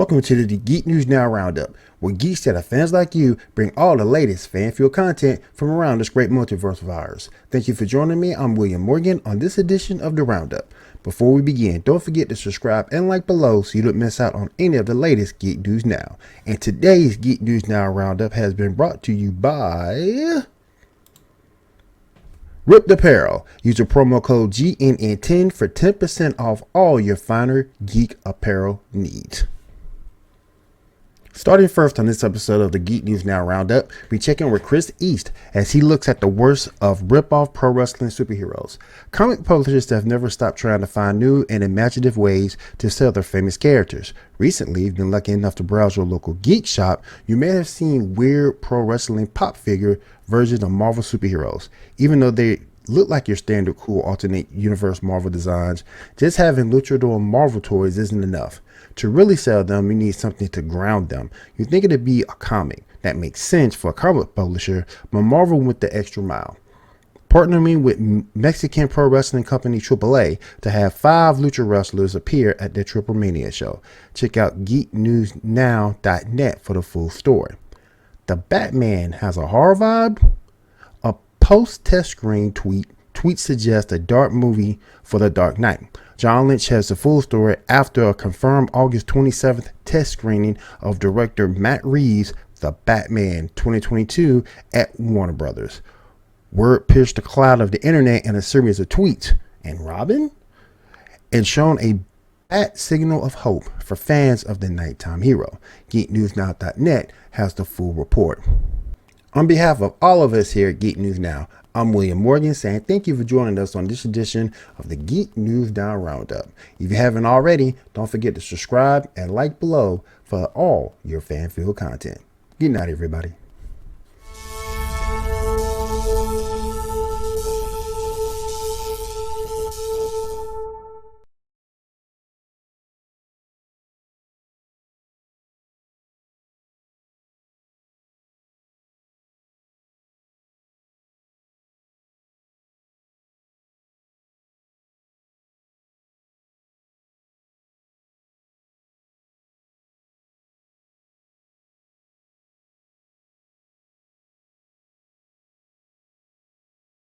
Welcome to the Geek News Now Roundup, where geeks that are fans like you bring all the latest fan-fueled content from around this great multiverse of ours. Thank you for joining me. I'm William Morgan on this edition of the Roundup. Before we begin, don't forget to subscribe and like below so you don't miss out on any of the latest Geek News Now. And today's Geek News Now Roundup has been brought to you by Ripped Apparel. Use the promo code GNN10 for 10% off all your finer geek apparel needs. Starting first on this episode of the Geek News Now Roundup, we check in with Chris East as he looks at the worst of rip-off pro wrestling superheroes. Comic publishers have never stopped trying to find new and imaginative ways to sell their famous characters. Recently, if you've been lucky enough to browse your local geek shop, you may have seen weird pro wrestling pop figure versions of Marvel superheroes. Even though they look like your standard cool alternate universe Marvel designs, just having luchador Marvel toys isn't enough. To really sell them, you need something to ground them. You think it'd be a comic. That makes sense for a comic publisher, but Marvel went the extra mile, partnering with Mexican pro wrestling company AAA to have 5 lucha wrestlers appear at their Triple Mania show. Check out geeknewsnow.net for the full story. The Batman has a horror vibe? A post-test screen tweet suggests a dark movie for The Dark Knight. John Lynch has the full story after a confirmed August 27th test screening of director Matt Reeves' The Batman 2022 at Warner Brothers. Word pierced the cloud of the internet in a series of tweets. And Robin? And shown a bat signal of hope for fans of the nighttime hero. GeekNewsNow.net has the full report. On behalf of all of us here at Geek News Now, I'm William Morgan saying thank you for joining us on this edition of the Geek News Now Roundup. If you haven't already, don't forget to subscribe and like below for all your fan-filled content. Good night, everybody.